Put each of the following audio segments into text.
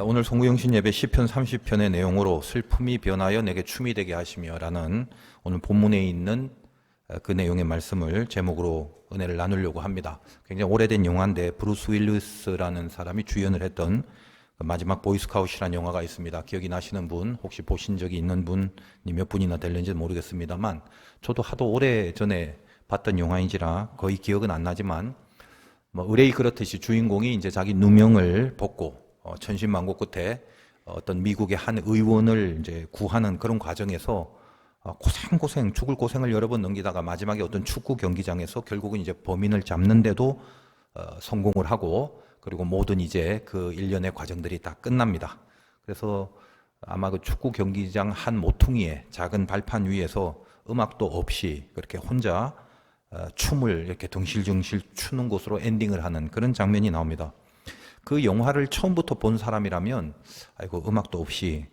오늘 송구영신 예배 시편 30편의 내용으로 슬픔이 변하여 내게 춤이 되게 하시며 라는 오늘 본문에 있는 그 내용의 말씀을 제목으로 은혜를 나누려고 합니다. 굉장히 오래된 영화인데 브루스 윌리스라는 사람이 주연을 했던 마지막 보이스카웃이라는 영화가 있습니다. 기억이 나시는 분, 혹시 보신 적이 있는 분이 몇 분이나 될는지 모르겠습니다만 저도 하도 오래전에 봤던 영화인지라 거의 기억은 안 나지만 의뢰이 그렇듯이 주인공이 이제 자기 누명을 벗고 천신만고 끝에 어떤 미국의 한 의원을 이제 구하는 그런 과정에서 고생 죽을 고생을 여러 번 넘기다가 마지막에 어떤 축구 경기장에서 결국은 이제 범인을 잡는데도 성공을 하고, 그리고 모든 이제 그 일련의 과정들이 다 끝납니다. 그래서 아마 그 축구 경기장 한 모퉁이에 작은 발판 위에서 음악도 없이 그렇게 혼자 춤을 이렇게 덩실덩실 추는 곳으로 엔딩을 하는 그런 장면이 나옵니다. 그 영화를 처음부터 본 사람이라면 아이고 음악도 없이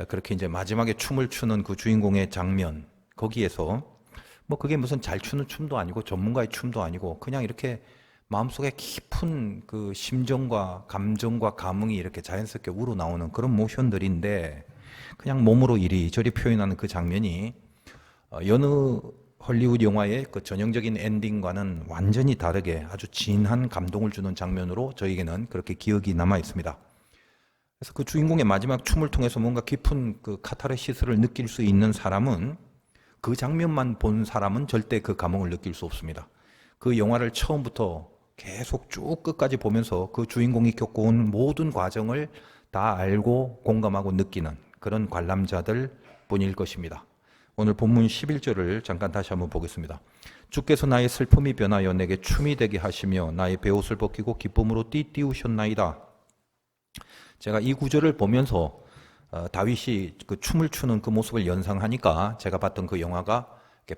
그렇게 이제 마지막에 춤을 추는 그 주인공의 장면, 거기에서 그게 무슨 잘 추는 춤도 아니고 전문가의 춤도 아니고 그냥 이렇게 마음속에 깊은 그 심정과 감정과 감흥이 이렇게 자연스럽게 우러나오는 그런 모션들인데, 그냥 몸으로 이리저리 표현하는 그 장면이 여느 헐리우드 영화의 그 전형적인 엔딩과는 완전히 다르게 아주 진한 감동을 주는 장면으로 저에게는 그렇게 기억이 남아 있습니다. 그래서 그 주인공의 마지막 춤을 통해서 뭔가 깊은 그 카타르시스를 느낄 수 있는 사람은, 그 장면만 본 사람은 절대 그 감흥을 느낄 수 없습니다. 그 영화를 처음부터 계속 쭉 끝까지 보면서 그 주인공이 겪어온 모든 과정을 다 알고 공감하고 느끼는 그런 관람자들 뿐일 것입니다. 오늘 본문 11절을 잠깐 다시 한번 보겠습니다. 주께서 나의 슬픔이 변하여 내게 춤이 되게 하시며 나의 베옷을 벗기고 기쁨으로 띠띠우셨나이다. 제가 이 구절을 보면서 다윗이 그 춤을 추는 그 모습을 연상하니까 제가 봤던 그 영화가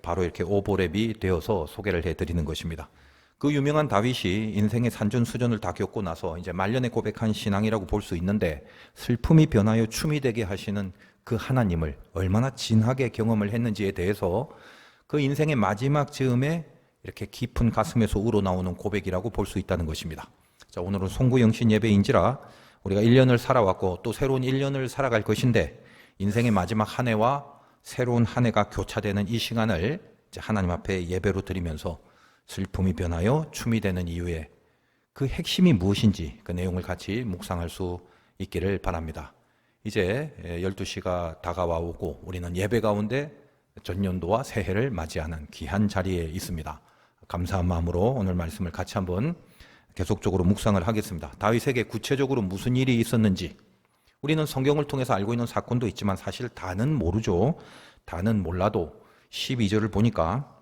바로 이렇게 오보랩이 되어서 소개를 해드리는 것입니다. 그 유명한 다윗이 인생의 산전수전을 다 겪고 나서 이제 말년에 고백한 신앙이라고 볼 수 있는데, 슬픔이 변하여 춤이 되게 하시는 그 하나님을 얼마나 진하게 경험을 했는지에 대해서 그 인생의 마지막 즈음에 이렇게 깊은 가슴에서 우러나오는 고백이라고 볼 수 있다는 것입니다. 자, 오늘은 송구영신 예배인지라 우리가 1년을 살아왔고 또 새로운 1년을 살아갈 것인데, 인생의 마지막 한 해와 새로운 한 해가 교차되는 이 시간을 이제 하나님 앞에 예배로 드리면서 슬픔이 변하여 춤이 되는 이유의 그 핵심이 무엇인지 그 내용을 같이 묵상할 수 있기를 바랍니다. 이제 12시가 다가와 오고 우리는 예배 가운데 전년도와 새해를 맞이하는 귀한 자리에 있습니다. 감사한 마음으로 오늘 말씀을 같이 한번 계속적으로 묵상을 하겠습니다. 다윗에게 구체적으로 무슨 일이 있었는지, 우리는 성경을 통해서 알고 있는 사건도 있지만 사실 다는 모르죠. 다는 몰라도 12절을 보니까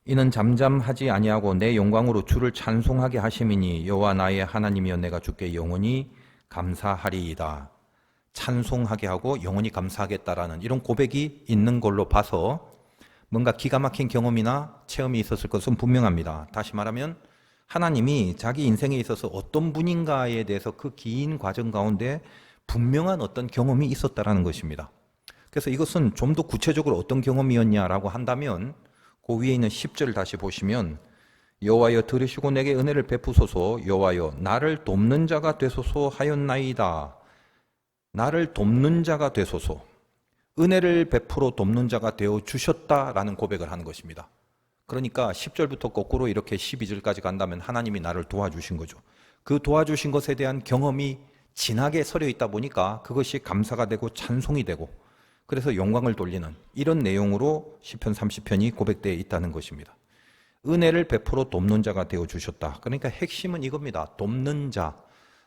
이는 잠잠하지 아니하고 내 영광으로 주를 찬송하게 하심이니 여호와 나의 하나님이여 내가 주께 영원히 감사하리이다. 찬송하게 하고 영원히 감사하겠다라는 이런 고백이 있는 걸로 봐서 뭔가 기가 막힌 경험이나 체험이 있었을 것은 분명합니다. 다시 말하면 하나님이 자기 인생에 있어서 어떤 분인가에 대해서 그 긴 과정 가운데 분명한 어떤 경험이 있었다라는 것입니다. 그래서 이것은 좀 더 구체적으로 어떤 경험이었냐라고 한다면 그 위에 있는 10절을 다시 보시면 여호와여 들으시고 내게 은혜를 베푸소서, 여호와여 나를 돕는 자가 되소서 하였나이다. 나를 돕는 자가 되소서, 은혜를 베풀어 돕는 자가 되어 주셨다라는 고백을 하는 것입니다. 그러니까 10절부터 거꾸로 이렇게 12절까지 간다면 하나님이 나를 도와주신 거죠. 그 도와주신 것에 대한 경험이 진하게 서려 있다 보니까 그것이 감사가 되고 찬송이 되고, 그래서 영광을 돌리는 이런 내용으로 시편 30편이 고백되어 있다는 것입니다. 은혜를 베풀어 돕는 자가 되어 주셨다. 그러니까 핵심은 이겁니다. 돕는 자.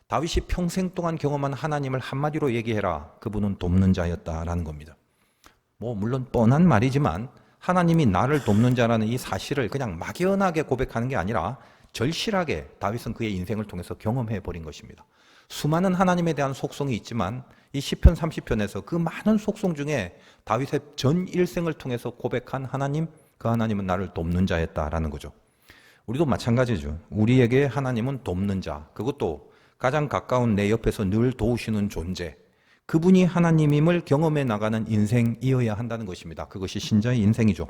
다윗이 평생 동안 경험한 하나님을 한마디로 얘기해라. 그분은 돕는 자였다라는 겁니다. 물론 뻔한 말이지만 하나님이 나를 돕는 자라는 이 사실을 그냥 막연하게 고백하는 게 아니라 절실하게 다윗은 그의 인생을 통해서 경험해 버린 것입니다. 수많은 하나님에 대한 속성이 있지만 이 시편 30편에서 그 많은 속성 중에 다윗의 전 일생을 통해서 고백한 하나님, 그 하나님은 나를 돕는 자였다라는 거죠. 우리도 마찬가지죠. 우리에게 하나님은 돕는 자, 그것도 가장 가까운 내 옆에서 늘 도우시는 존재, 그분이 하나님임을 경험해 나가는 인생이어야 한다는 것입니다. 그것이 신자의 인생이죠.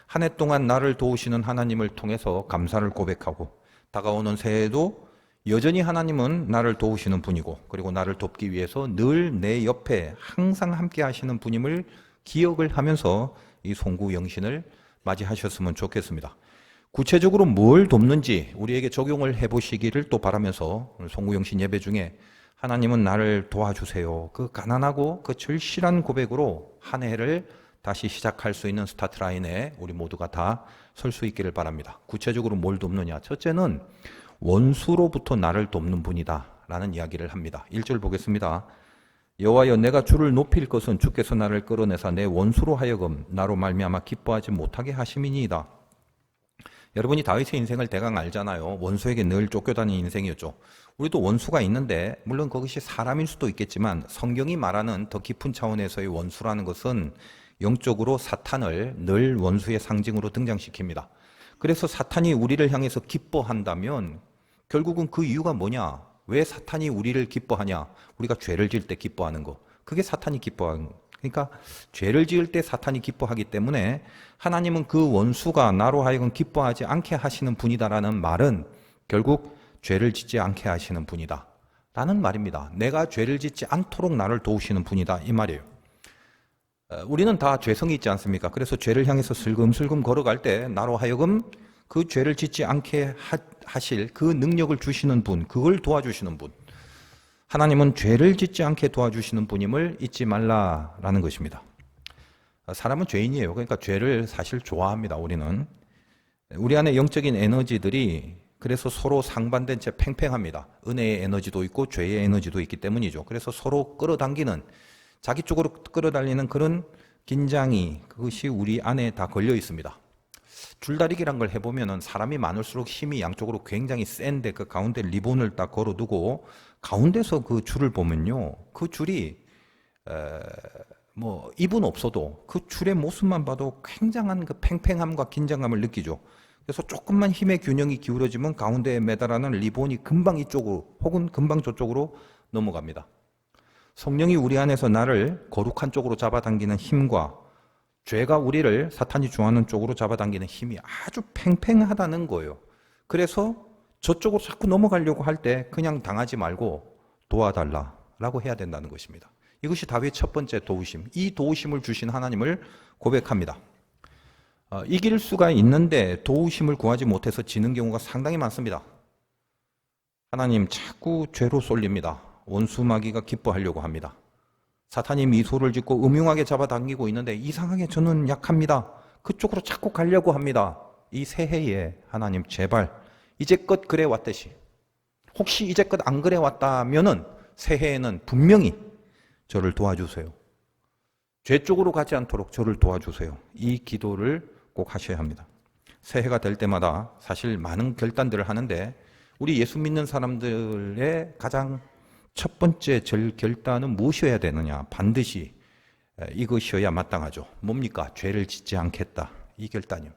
한 해 동안 나를 도우시는 하나님을 통해서 감사를 고백하고 다가오는 새해에도 여전히 하나님은 나를 도우시는 분이고, 그리고 나를 돕기 위해서 늘 내 옆에 항상 함께 하시는 분임을 기억을 하면서 이 송구 영신을 맞이하셨으면 좋겠습니다. 구체적으로 뭘 돕는지 우리에게 적용을 해보시기를 또 바라면서 오늘 송구 영신 예배 중에 하나님은 나를 도와주세요, 그 가난하고 그 절실한 고백으로 한 해를 다시 시작할 수 있는 스타트 라인에 우리 모두가 다 설 수 있기를 바랍니다. 구체적으로 뭘 돕느냐? 첫째는 원수로부터 나를 돕는 분이다 라는 이야기를 합니다. 1절 보겠습니다. 여호와여, 내가 주를 높일 것은 주께서 나를 끌어내사 내 원수로 하여금 나로 말미암아 기뻐하지 못하게 하심이니이다. 여러분이 다윗의 인생을 대강 알잖아요. 원수에게 늘 쫓겨다니는 인생이었죠. 우리도 원수가 있는데, 물론 그것이 사람일 수도 있겠지만 성경이 말하는 더 깊은 차원에서의 원수라는 것은 영적으로 사탄을 늘 원수의 상징으로 등장시킵니다. 그래서 사탄이 우리를 향해서 기뻐한다면 결국은 그 이유가 뭐냐? 왜 사탄이 우리를 기뻐하냐? 우리가 죄를 지을 때 기뻐하는 거. 그게 사탄이 기뻐하는 거. 그러니까 죄를 지을 때 사탄이 기뻐하기 때문에 하나님은 그 원수가 나로 하여금 기뻐하지 않게 하시는 분이다라는 말은 결국 죄를 짓지 않게 하시는 분이다 라는 말입니다. 내가 죄를 짓지 않도록 나를 도우시는 분이다, 이 말이에요. 우리는 다 죄성이 있지 않습니까? 그래서 죄를 향해서 슬금슬금 걸어갈 때 나로 하여금 그 죄를 짓지 않게 하실 그 능력을 주시는 분, 그걸 도와주시는 분. 하나님은 죄를 짓지 않게 도와주시는 분임을 잊지 말라라는 것입니다. 사람은 죄인이에요. 그러니까 죄를 사실 좋아합니다. 우리는. 우리 안에 영적인 에너지들이 그래서 서로 상반된 채 팽팽합니다. 은혜의 에너지도 있고 죄의 에너지도 있기 때문이죠. 그래서 서로 끌어당기는, 자기 쪽으로 끌어달리는 그런 긴장이, 그것이 우리 안에 다 걸려 있습니다. 줄다리기란 걸 해보면은 사람이 많을수록 힘이 양쪽으로 굉장히 센데 그 가운데 리본을 딱 걸어두고 가운데서 그 줄을 보면요, 그 줄이 뭐 입은 없어도 그 줄의 모습만 봐도 굉장한 그 팽팽함과 긴장감을 느끼죠. 그래서 조금만 힘의 균형이 기울어지면 가운데에 매달아는 리본이 금방 이쪽으로 혹은 금방 저쪽으로 넘어갑니다. 성령이 우리 안에서 나를 거룩한 쪽으로 잡아당기는 힘과 죄가 우리를 사탄이 좋아하는 쪽으로 잡아당기는 힘이 아주 팽팽하다는 거예요. 그래서 저쪽으로 자꾸 넘어가려고 할 때 그냥 당하지 말고 도와달라라고 해야 된다는 것입니다. 이것이 다윗의 첫 번째 도우심, 이 도우심을 주신 하나님을 고백합니다. 이길 수가 있는데 도우심을 구하지 못해서 지는 경우가 상당히 많습니다. 하나님 자꾸 죄로 쏠립니다. 원수 마귀가 기뻐하려고 합니다. 사탄이 미소를 짓고 음흉하게 잡아당기고 있는데 이상하게 저는 약합니다. 그쪽으로 자꾸 가려고 합니다. 이 새해에 하나님 제발 이제껏 그래 왔듯이, 혹시 이제껏 안 그래 왔다면은 새해에는 분명히 저를 도와주세요. 죄 쪽으로 가지 않도록 저를 도와주세요. 이 기도를 꼭 하셔야 합니다. 새해가 될 때마다 사실 많은 결단들을 하는데 우리 예수 믿는 사람들의 가장 첫 번째 결단은 무엇이어야 되느냐? 반드시 이것이어야 마땅하죠. 뭡니까? 죄를 짓지 않겠다. 이 결단이요.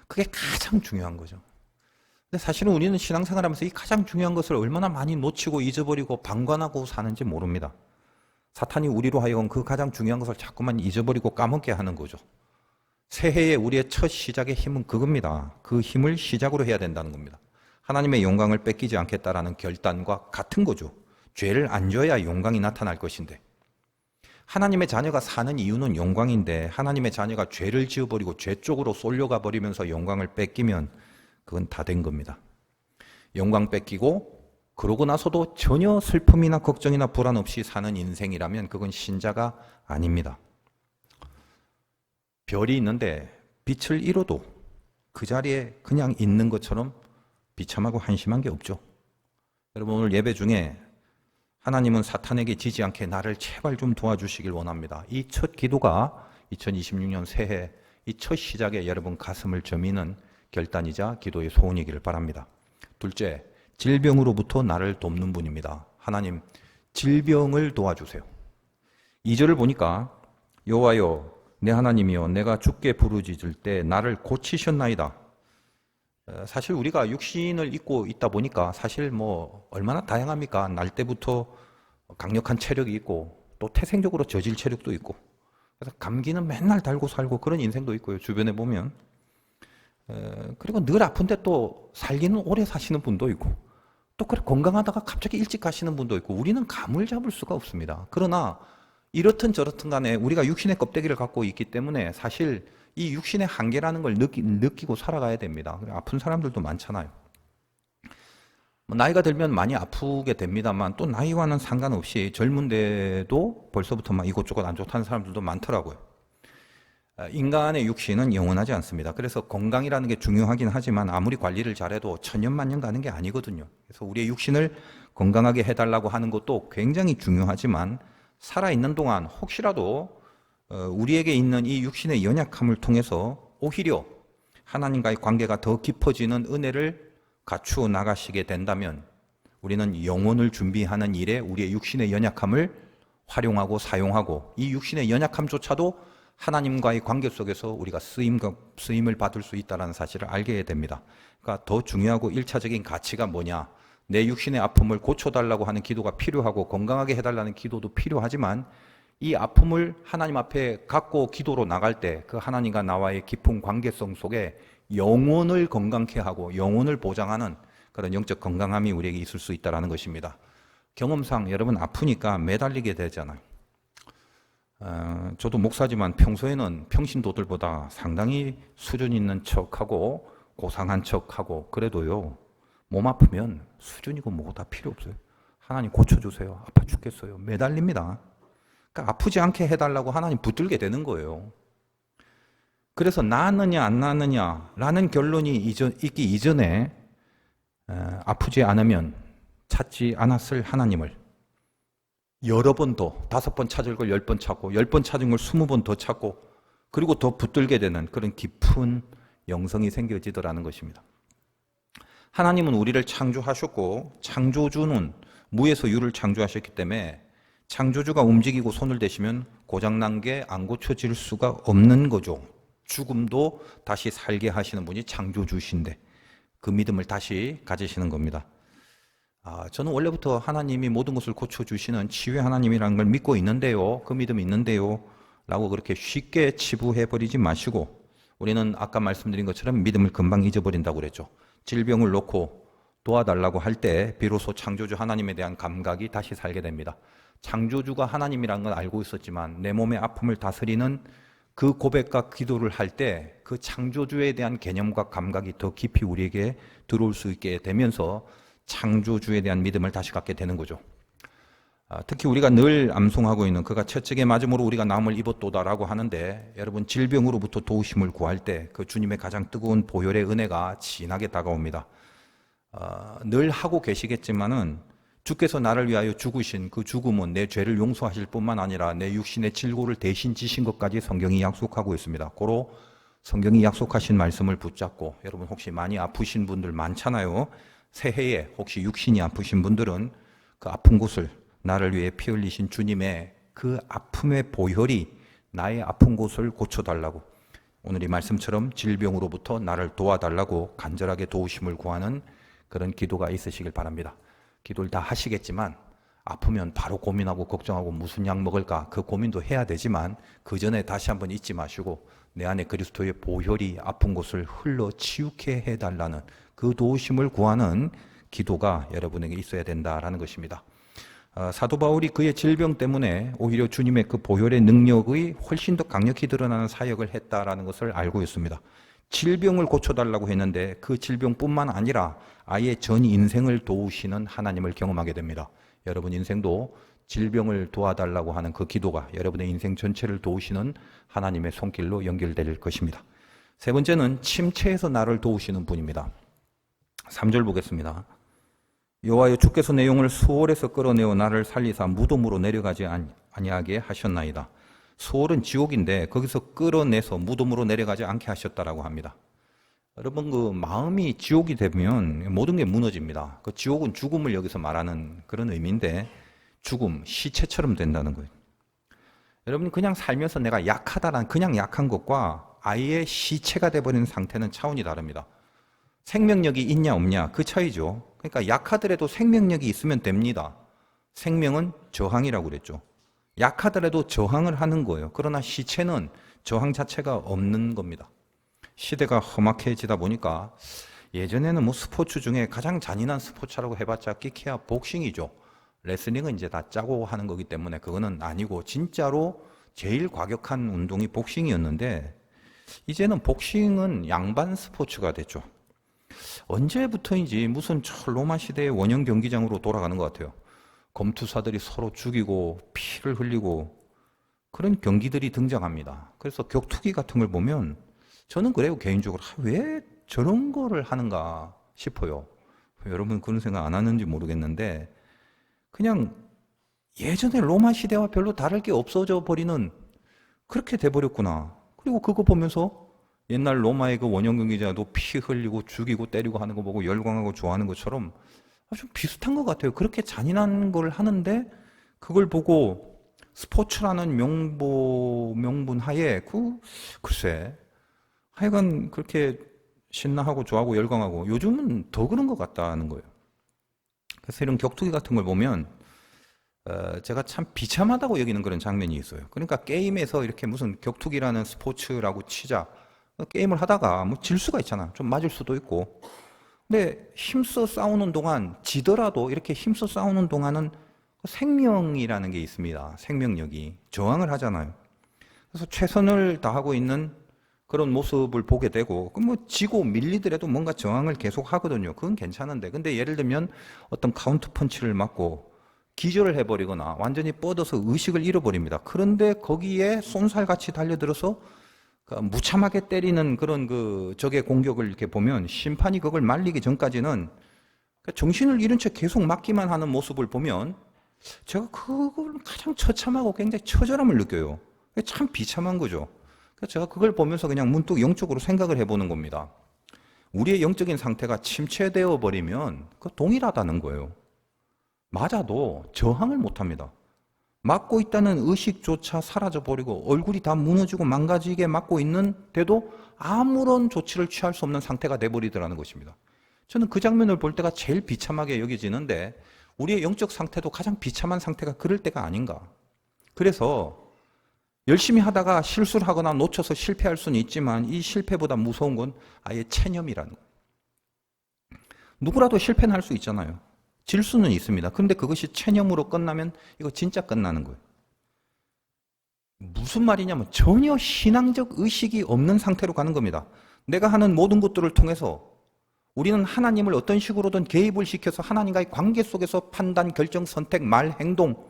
그게 가장 중요한 거죠. 근데 사실은 우리는 신앙생활하면서 이 가장 중요한 것을 얼마나 많이 놓치고 잊어버리고 방관하고 사는지 모릅니다. 사탄이 우리로 하여금 그 가장 중요한 것을 자꾸만 잊어버리고 까먹게 하는 거죠. 새해에 우리의 첫 시작의 힘은 그겁니다. 그 힘을 시작으로 해야 된다는 겁니다. 하나님의 영광을 뺏기지 않겠다라는 결단과 같은 거죠. 죄를 안 져야 영광이 나타날 것인데, 하나님의 자녀가 사는 이유는 영광인데 하나님의 자녀가 죄를 지어버리고 죄 쪽으로 쏠려가 버리면서 영광을 뺏기면 그건 다 된 겁니다. 영광 뺏기고 그러고 나서도 전혀 슬픔이나 걱정이나 불안 없이 사는 인생이라면 그건 신자가 아닙니다. 별이 있는데 빛을 잃어도 그 자리에 그냥 있는 것처럼 비참하고 한심한 게 없죠. 여러분, 오늘 예배 중에 하나님은 사탄에게 지지 않게 나를 제발 좀 도와주시길 원합니다. 이 첫 기도가 2026년 새해 이 첫 시작에 여러분 가슴을 저미는 결단이자 기도의 소원이기를 바랍니다. 둘째, 질병으로부터 나를 돕는 분입니다. 하나님, 질병을 도와주세요. 2절을 보니까 여호와여 내 하나님이여 내가 주께 부르짖을 때 나를 고치셨나이다. 사실 우리가 육신을 입고 있다 보니까 사실 뭐 얼마나 다양합니까? 날 때부터 강력한 체력이 있고 또 태생적으로 저질 체력도 있고, 그래서 감기는 맨날 달고 살고 그런 인생도 있고요. 주변에 보면. 그리고 늘 아픈데 또 살기는 오래 사시는 분도 있고, 또 그래 건강하다가 갑자기 일찍 가시는 분도 있고 우리는 감을 잡을 수가 없습니다. 그러나 이렇든 저렇든 간에 우리가 육신의 껍데기를 갖고 있기 때문에 사실 이 육신의 한계라는 걸 느끼고 살아가야 됩니다. 아픈 사람들도 많잖아요. 나이가 들면 많이 아프게 됩니다만 또 나이와는 상관없이 젊은데도 벌써부터 막 이곳저곳 안 좋다는 사람들도 많더라고요. 인간의 육신은 영원하지 않습니다. 그래서 건강이라는 게 중요하긴 하지만 아무리 관리를 잘해도 천년만년 가는 게 아니거든요. 그래서 우리의 육신을 건강하게 해달라고 하는 것도 굉장히 중요하지만 살아있는 동안 혹시라도 우리에게 있는 이 육신의 연약함을 통해서 오히려 하나님과의 관계가 더 깊어지는 은혜를 갖추어 나가시게 된다면 우리는 영혼을 준비하는 일에 우리의 육신의 연약함을 활용하고 사용하고 이 육신의 연약함조차도 하나님과의 관계 속에서 우리가 쓰임을 받을 수 있다는 사실을 알게 됩니다. 그러니까 더 중요하고 1차적인 가치가 뭐냐? 내 육신의 아픔을 고쳐달라고 하는 기도가 필요하고 건강하게 해달라는 기도도 필요하지만 이 아픔을 하나님 앞에 갖고 기도로 나갈 때 그 하나님과 나와의 깊은 관계성 속에 영혼을 건강케 하고 영혼을 보장하는 그런 영적 건강함이 우리에게 있을 수 있다는 것입니다. 경험상 여러분 아프니까 매달리게 되잖아요. 저도 목사지만 평소에는 평신도들보다 상당히 수준 있는 척하고 고상한 척하고 그래도요 몸 아프면 수준이고 뭐고 다 필요 없어요. 하나님 고쳐주세요. 아파 죽겠어요. 매달립니다. 그러니까 아프지 않게 해달라고 하나님 붙들게 되는 거예요. 그래서 나았느냐 안 나았느냐라는 결론이 있기 이전에 아프지 않으면 찾지 않았을 하나님을 여러 번 더, 5번 찾을 걸 10번 찾고 10번 찾은 걸 20번 더 찾고 그리고 더 붙들게 되는 그런 깊은 영성이 생겨지더라는 것입니다. 하나님은 우리를 창조하셨고 창조주는 무에서 유를 창조하셨기 때문에 창조주가 움직이고 손을 대시면 고장난 게 안 고쳐질 수가 없는 거죠. 죽음도 다시 살게 하시는 분이 창조주신데 그 믿음을 다시 가지시는 겁니다. 저는 원래부터 하나님이 모든 것을 고쳐주시는 치유의 하나님이라는 걸 믿고 있는데요. 그 믿음이 있는데요. 라고 그렇게 쉽게 치부해버리지 마시고 우리는 아까 말씀드린 것처럼 믿음을 금방 잊어버린다고 그랬죠. 질병을 놓고 도와달라고 할 때 비로소 창조주 하나님에 대한 감각이 다시 살게 됩니다. 창조주가 하나님이라는 걸 알고 있었지만 내 몸의 아픔을 다스리는 그 고백과 기도를 할 때 그 창조주에 대한 개념과 감각이 더 깊이 우리에게 들어올 수 있게 되면서 창조주에 대한 믿음을 다시 갖게 되는 거죠. 특히 우리가 늘 암송하고 있는 그가 채찍에 맞음으로 우리가 나음을 입었도다라고 하는데 여러분 질병으로부터 도우심을 구할 때 그 주님의 가장 뜨거운 보혈의 은혜가 진하게 다가옵니다. 늘 하고 계시겠지만은 주께서 나를 위하여 죽으신 그 죽음은 내 죄를 용서하실 뿐만 아니라 내 육신의 질고를 대신 지신 것까지 성경이 약속하고 있습니다. 고로 성경이 약속하신 말씀을 붙잡고 여러분 혹시 많이 아프신 분들 많잖아요. 새해에 혹시 육신이 아프신 분들은 그 아픈 곳을 나를 위해 피 흘리신 주님의 그 아픔의 보혈이 나의 아픈 곳을 고쳐달라고 오늘 이 말씀처럼 질병으로부터 나를 도와달라고 간절하게 도우심을 구하는 그런 기도가 있으시길 바랍니다. 기도를 다 하시겠지만 아프면 바로 고민하고 걱정하고 무슨 약 먹을까 그 고민도 해야 되지만 그 전에 다시 한번 잊지 마시고 내 안에 그리스도의 보혈이 아픈 곳을 흘러 치유케 해달라는 그 도우심을 구하는 기도가 여러분에게 있어야 된다라는 것입니다. 사도 바울이 그의 질병 때문에 오히려 주님의 그 보혈의 능력이 훨씬 더 강력히 드러나는 사역을 했다라는 것을 알고 있습니다. 질병을 고쳐달라고 했는데 그 질병뿐만 아니라 아예 전 인생을 도우시는 하나님을 경험하게 됩니다. 여러분 인생도 질병을 도와달라고 하는 그 기도가 여러분의 인생 전체를 도우시는 하나님의 손길로 연결될 것입니다. 세 번째는 침체에서 나를 도우시는 분입니다. 3절 보겠습니다. 여호와여 주께서 내 영을 수월에서 끌어내어 나를 살리사 무덤으로 내려가지 아니하게 하셨나이다. 수월은 지옥인데 거기서 끌어내서 무덤으로 내려가지 않게 하셨다라고 합니다. 여러분 그 마음이 지옥이 되면 모든 게 무너집니다. 그 지옥은 죽음을 여기서 말하는 그런 의미인데 죽음, 시체처럼 된다는 거예요. 여러분 그냥 살면서 내가 약하다라는 그냥 약한 것과 아예 시체가 돼버리는 상태는 차원이 다릅니다. 생명력이 있냐 없냐 그 차이죠. 그러니까 약하더라도 생명력이 있으면 됩니다. 생명은 저항이라고 그랬죠. 약하더라도 저항을 하는 거예요. 그러나 시체는 저항 자체가 없는 겁니다. 시대가 험악해지다 보니까 예전에는 뭐 스포츠 중에 가장 잔인한 스포츠라고 해봤자 끼케야 복싱이죠. 레슬링은 이제 다 짜고 하는 거기 때문에 그거는 아니고 진짜로 제일 과격한 운동이 복싱이었는데 이제는 복싱은 양반 스포츠가 됐죠. 언제부터인지 무슨 저 로마 시대의 원형 경기장으로 돌아가는 것 같아요. 검투사들이 서로 죽이고 피를 흘리고 그런 경기들이 등장합니다. 그래서 격투기 같은 걸 보면 저는 그래요. 개인적으로 왜 저런 거를 하는가 싶어요. 여러분 그런 생각 안 하는지 모르겠는데 그냥 예전에 로마 시대와 별로 다를 게 없어져 버리는 그렇게 돼버렸구나. 그리고 그거 보면서 옛날 로마의 그 원형 경기장도 피 흘리고 죽이고 때리고 하는 거 보고 열광하고 좋아하는 것처럼 좀 비슷한 것 같아요. 그렇게 잔인한 걸 하는데 그걸 보고 스포츠라는 명분 하에 글쎄 하여간 그렇게 신나하고 좋아하고 열광하고 요즘은 더 그런 것 같다는 거예요. 그래서 이런 격투기 같은 걸 보면 제가 참 비참하다고 여기는 그런 장면이 있어요. 그러니까 게임에서 이렇게 무슨 격투기라는 스포츠라고 치자 게임을 하다가 뭐 질 수가 있잖아. 좀 맞을 수도 있고. 근데 힘써 싸우는 동안 지더라도 이렇게 힘써 싸우는 동안은 생명이라는 게 있습니다. 생명력이 저항을 하잖아요. 그래서 최선을 다하고 있는 그런 모습을 보게 되고 뭐 지고 밀리더라도 뭔가 저항을 계속 하거든요. 그건 괜찮은데 근데 예를 들면 어떤 카운터 펀치를 맞고 기절을 해버리거나 완전히 뻗어서 의식을 잃어버립니다. 그런데 거기에 쏜살같이 달려들어서 무참하게 때리는 그런 그 적의 공격을 이렇게 보면 심판이 그걸 말리기 전까지는 정신을 잃은 채 계속 맞기만 하는 모습을 보면 제가 그걸 가장 처참하고 굉장히 처절함을 느껴요. 참 비참한 거죠. 그래서 제가 그걸 보면서 그냥 문득 영적으로 생각을 해보는 겁니다. 우리의 영적인 상태가 침체되어 버리면 그 동일하다는 거예요. 맞아도 저항을 못합니다. 맞고 있다는 의식조차 사라져버리고 얼굴이 다 무너지고 망가지게 맞고 있는데도 아무런 조치를 취할 수 없는 상태가 돼버리더라는 것입니다. 저는 그 장면을 볼 때가 제일 비참하게 여겨지는데 우리의 영적 상태도 가장 비참한 상태가 그럴 때가 아닌가. 그래서 열심히 하다가 실수를 하거나 놓쳐서 실패할 수는 있지만 이 실패보다 무서운 건 아예 체념이라는 거예요. 누구라도 실패는 할 수 있잖아요. 질 수는 있습니다. 그런데 그것이 체념으로 끝나면 이거 진짜 끝나는 거예요. 무슨 말이냐면 전혀 신앙적 의식이 없는 상태로 가는 겁니다. 내가 하는 모든 것들을 통해서 우리는 하나님을 어떤 식으로든 개입을 시켜서 하나님과의 관계 속에서 판단, 결정, 선택, 말, 행동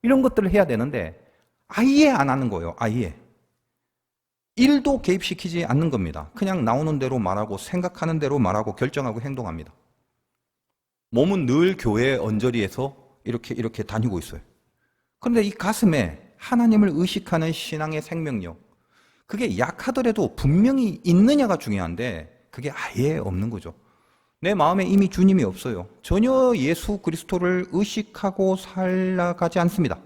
이런 것들을 해야 되는데 아예 안 하는 거예요. 아예. 1도 개입시키지 않는 겁니다. 그냥 나오는 대로 말하고 생각하는 대로 말하고 결정하고 행동합니다. 몸은 늘 교회 언저리에서 이렇게 다니고 있어요. 그런데 이 가슴에 하나님을 의식하는 신앙의 생명력, 그게 약하더라도 분명히 있느냐가 중요한데 그게 아예 없는 거죠. 내 마음에 이미 주님이 없어요. 전혀 예수 그리스도를 의식하고 살아가지 않습니다.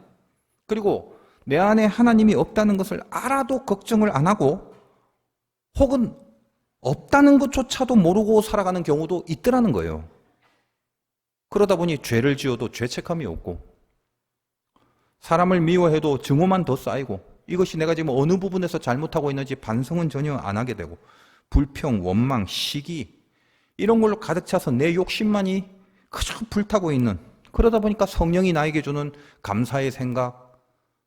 그리고 내 안에 하나님이 없다는 것을 알아도 걱정을 안 하고 혹은 없다는 것조차도 모르고 살아가는 경우도 있더라는 거예요. 그러다 보니 죄를 지어도 죄책감이 없고 사람을 미워해도 증오만 더 쌓이고 이것이 내가 지금 어느 부분에서 잘못하고 있는지 반성은 전혀 안 하게 되고 불평, 원망, 시기 이런 걸로 가득 차서 내 욕심만이 그저 불타고 있는 그러다 보니까 성령이 나에게 주는 감사의 생각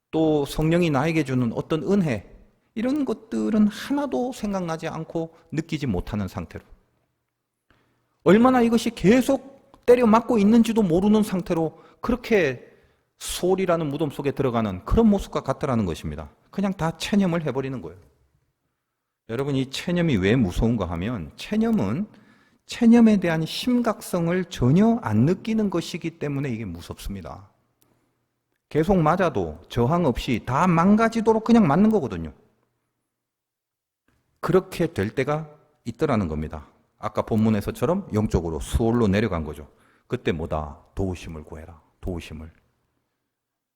또 성령이 나에게 주는 어떤 은혜 이런 것들은 하나도 생각나지 않고 느끼지 못하는 상태로 얼마나 이것이 계속 때려 맞고 있는지도 모르는 상태로 그렇게 소리라는 무덤 속에 들어가는 그런 모습과 같다라는 것입니다. 그냥 다 체념을 해버리는 거예요. 여러분 이 체념이 왜 무서운가 하면 체념은 체념에 대한 심각성을 전혀 안 느끼는 것이기 때문에 이게 무섭습니다. 계속 맞아도 저항 없이 다 망가지도록 그냥 맞는 거거든요. 그렇게 될 때가 있더라는 겁니다. 아까 본문에서처럼 영적으로 수월로 내려간 거죠. 그때 뭐다? 도우심을 구해라. 도우심을.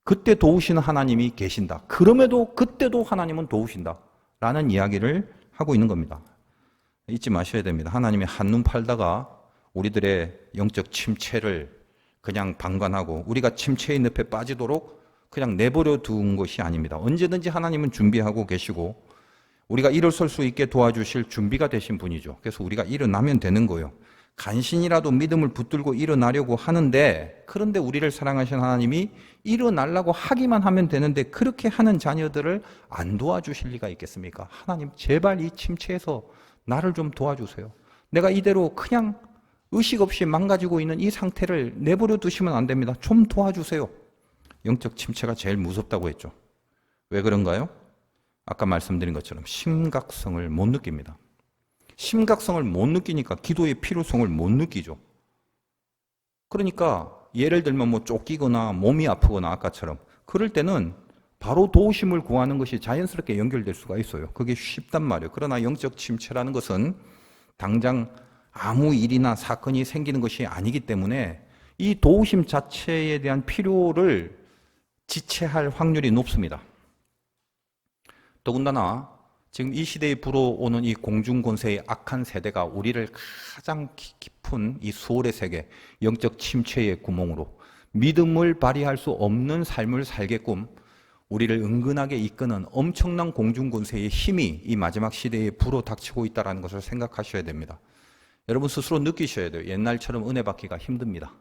그때 도우시는 하나님이 계신다. 그럼에도 그때도 하나님은 도우신다. 라는 이야기를 하고 있는 겁니다. 잊지 마셔야 됩니다. 하나님이 한눈 팔다가 우리들의 영적 침체를 그냥 방관하고 우리가 침체의 늪에 빠지도록 그냥 내버려 둔 것이 아닙니다. 언제든지 하나님은 준비하고 계시고 우리가 일어설 수 있게 도와주실 준비가 되신 분이죠. 그래서 우리가 일어나면 되는 거예요. 간신이라도 믿음을 붙들고 일어나려고 하는데, 그런데 우리를 사랑하신 하나님이 일어나려고 하기만 하면 되는데 그렇게 하는 자녀들을 안 도와주실 리가 있겠습니까? 하나님 제발 이 침체에서 나를 좀 도와주세요. 내가 이대로 그냥 의식 없이 망가지고 있는 이 상태를 내버려 두시면 안 됩니다. 좀 도와주세요. 영적 침체가 제일 무섭다고 했죠. 왜 그런가요? 아까 말씀드린 것처럼 심각성을 못 느낍니다. 심각성을 못 느끼니까 기도의 필요성을 못 느끼죠. 그러니까 예를 들면 뭐 쫓기거나 몸이 아프거나 아까처럼 그럴 때는 바로 도우심을 구하는 것이 자연스럽게 연결될 수가 있어요. 그게 쉽단 말이에요. 그러나 영적 침체라는 것은 당장 아무 일이나 사건이 생기는 것이 아니기 때문에 이 도우심 자체에 대한 필요를 지체할 확률이 높습니다. 더군다나 지금 이 시대에 불어오는 이 공중권세의 악한 세대가 우리를 가장 깊은 이 수월의 세계, 영적 침체의 구멍으로 믿음을 발휘할 수 없는 삶을 살게끔 우리를 은근하게 이끄는 엄청난 공중권세의 힘이 이 마지막 시대에 불어닥치고 있다는 것을 생각하셔야 됩니다. 여러분 스스로 느끼셔야 돼요. 옛날처럼 은혜 받기가 힘듭니다.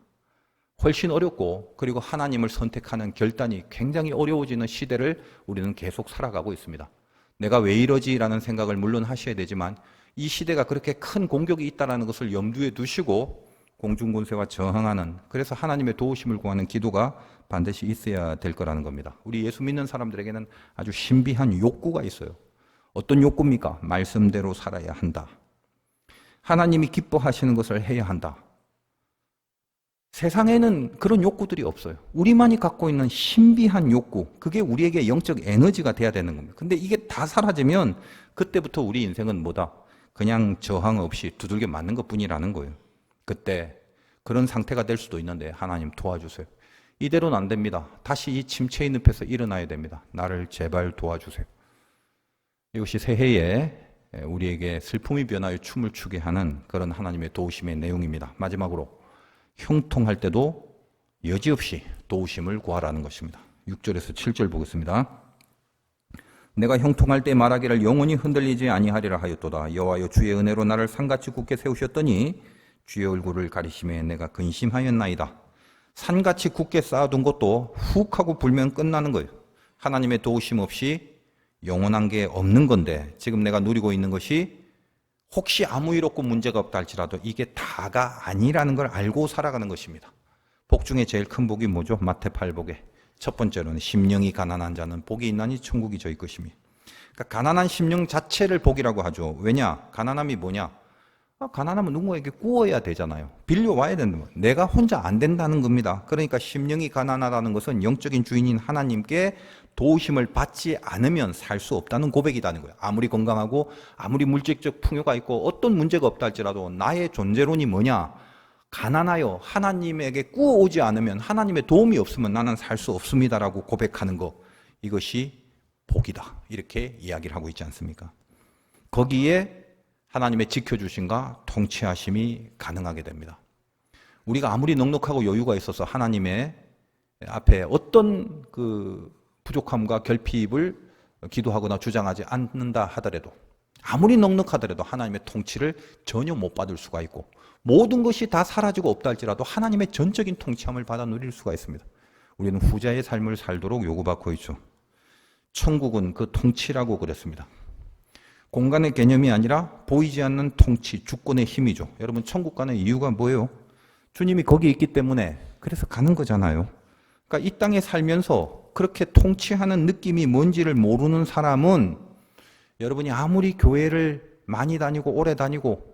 훨씬 어렵고, 그리고 하나님을 선택하는 결단이 굉장히 어려워지는 시대를 우리는 계속 살아가고 있습니다. 내가 왜 이러지라는 생각을 물론 하셔야 되지만 이 시대가 그렇게 큰 공격이 있다는 것을 염두에 두시고 공중권세와 저항하는, 그래서 하나님의 도우심을 구하는 기도가 반드시 있어야 될 거라는 겁니다. 우리 예수 믿는 사람들에게는 아주 신비한 욕구가 있어요. 어떤 욕구입니까? 말씀대로 살아야 한다. 하나님이 기뻐하시는 것을 해야 한다. 세상에는 그런 욕구들이 없어요. 우리만이 갖고 있는 신비한 욕구, 그게 우리에게 영적 에너지가 돼야 되는 겁니다. 근데 이게 다 사라지면 그때부터 우리 인생은 뭐다? 그냥 저항 없이 두들겨 맞는 것뿐이라는 거예요. 그때 그런 상태가 될 수도 있는데 하나님 도와주세요. 이대로는 안 됩니다. 다시 이 침체의 늪에서 일어나야 됩니다. 나를 제발 도와주세요. 이것이 새해에 우리에게 슬픔이 변하여 춤을 추게 하는 그런 하나님의 도우심의 내용입니다. 마지막으로 형통할 때도 여지없이 도우심을 구하라는 것입니다. 6절에서 7절 보겠습니다. 내가 형통할 때 말하기를 영원히 흔들리지 아니하리라 하였도다. 여호와여 주의 은혜로 나를 산같이 굳게 세우셨더니 주의 얼굴을 가리심에 내가 근심하였나이다. 산같이 굳게 쌓아둔 것도 훅 하고 불면 끝나는 거예요. 하나님의 도우심 없이 영원한 게 없는 건데, 지금 내가 누리고 있는 것이 혹시 아무 일 없고 문제가 없다 할지라도 이게 다가 아니라는 걸 알고 살아가는 것입니다. 복 중에 제일 큰 복이 뭐죠? 마태 8복에 첫 번째로는 심령이 가난한 자는 복이 있나니 천국이 저희 것이며, 그러니까 가난한 심령 자체를 복이라고 하죠. 왜냐? 가난함이 뭐냐? 가난하면 누구에게 구워야 되잖아요. 빌려와야 된다. 내가 혼자 안 된다는 겁니다. 그러니까 심령이 가난하다는 것은 영적인 주인인 하나님께 도우심을 받지 않으면 살 수 없다는 고백이라는 거예요. 아무리 건강하고 아무리 물질적 풍요가 있고 어떤 문제가 없다 할지라도 나의 존재론이 뭐냐? 가난하여 하나님에게 구워오지 않으면, 하나님의 도움이 없으면 나는 살 수 없습니다라고 고백하는 것, 이것이 복이다. 이렇게 이야기를 하고 있지 않습니까? 거기에 하나님의 지켜주심과 통치하심이 가능하게 됩니다. 우리가 아무리 넉넉하고 여유가 있어서 하나님의 앞에 어떤 그 부족함과 결핍을 기도하거나 주장하지 않는다 하더라도, 아무리 넉넉하더라도 하나님의 통치를 전혀 못 받을 수가 있고, 모든 것이 다 사라지고 없다 할지라도 하나님의 전적인 통치함을 받아 누릴 수가 있습니다. 우리는 후자의 삶을 살도록 요구받고 있죠. 천국은 그 통치라고 그랬습니다. 공간의 개념이 아니라 보이지 않는 통치, 주권의 힘이죠. 여러분, 천국 가는 이유가 뭐예요? 주님이 거기 있기 때문에, 그래서 가는 거잖아요. 그러니까 이 땅에 살면서 그렇게 통치하는 느낌이 뭔지를 모르는 사람은, 여러분이 아무리 교회를 많이 다니고 오래 다니고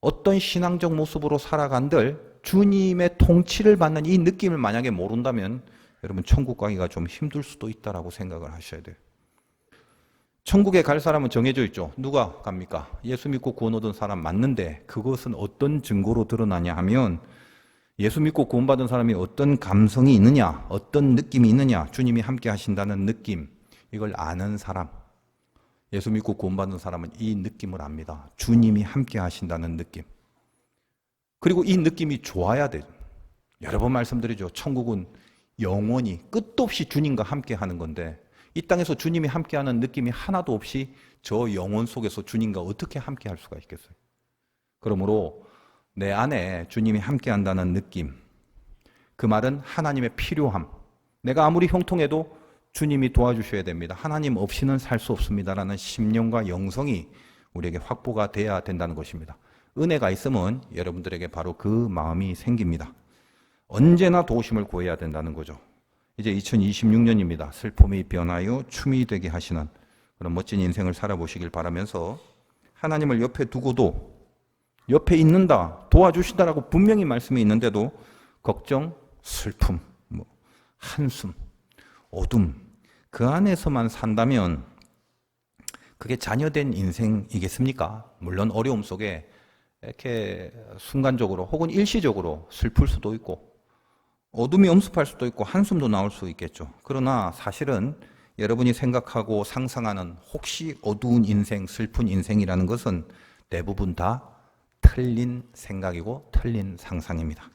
어떤 신앙적 모습으로 살아간들 주님의 통치를 받는 이 느낌을 만약에 모른다면 여러분 천국 가기가 좀 힘들 수도 있다라고 생각을 하셔야 돼요. 천국에 갈 사람은 정해져 있죠. 누가 갑니까? 예수 믿고 구원 얻은 사람 맞는데, 그것은 어떤 증거로 드러나냐 하면, 예수 믿고 구원받은 사람이 어떤 감성이 있느냐, 어떤 느낌이 있느냐, 주님이 함께 하신다는 느낌, 이걸 아는 사람, 예수 믿고 구원받은 사람은 이 느낌을 압니다. 주님이 함께 하신다는 느낌. 그리고 이 느낌이 좋아야 돼요. 여러 번 말씀드리죠. 천국은 영원히 끝도 없이 주님과 함께 하는 건데, 이 땅에서 주님이 함께하는 느낌이 하나도 없이 저 영혼 속에서 주님과 어떻게 함께할 수가 있겠어요? 그러므로 내 안에 주님이 함께한다는 느낌, 그 말은 하나님의 필요함. 내가 아무리 형통해도 주님이 도와주셔야 됩니다. 하나님 없이는 살 수 없습니다라는 심령과 영성이 우리에게 확보가 돼야 된다는 것입니다. 은혜가 있으면 여러분들에게 바로 그 마음이 생깁니다. 언제나 도우심을 구해야 된다는 거죠. 이제 2026년입니다. 슬픔이 변하여 춤이 되게 하시는 그런 멋진 인생을 살아보시길 바라면서 하나님을 옆에 두고도 옆에 있는다, 도와주신다라고 분명히 말씀이 있는데도 걱정, 슬픔, 한숨, 어둠 그 안에서만 산다면 그게 자녀된 인생이겠습니까? 물론 어려움 속에 이렇게 순간적으로 혹은 일시적으로 슬플 수도 있고 어둠이 엄습할 수도 있고 한숨도 나올 수 있겠죠. 그러나 사실은 여러분이 생각하고 상상하는 혹시 어두운 인생, 슬픈 인생이라는 것은 대부분 다 틀린 생각이고 틀린 상상입니다.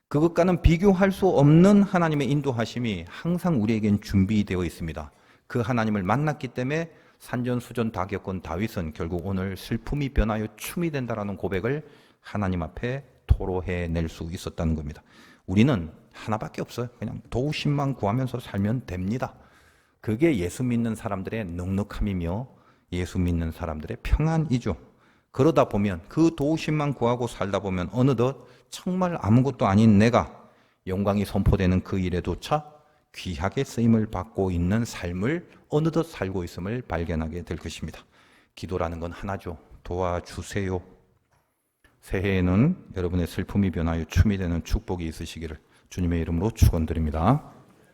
그것과는 비교할 수 없는 하나님의 인도하심이 항상 우리에겐 준비되어 있습니다. 그 하나님을 만났기 때문에 산전수전 다 겪은 다윗은 결국 오늘 슬픔이 변하여 춤이 된다라는 고백을 하나님 앞에 토로해낼 수 있었다는 겁니다. 우리는 하나밖에 없어요. 그냥 도우심만 구하면서 살면 됩니다. 그게 예수 믿는 사람들의 넉넉함이며 예수 믿는 사람들의 평안이죠. 그러다 보면 그 도우심만 구하고 살다 보면 어느덧 정말 아무것도 아닌 내가 영광이 선포되는 그 일에조차 귀하게 쓰임을 받고 있는 삶을 어느덧 살고 있음을 발견하게 될 것입니다. 기도라는 건 하나죠. 도와주세요. 새해에는 여러분의 슬픔이 변하여 춤이 되는 축복이 있으시기를 주님의 이름으로 축원드립니다.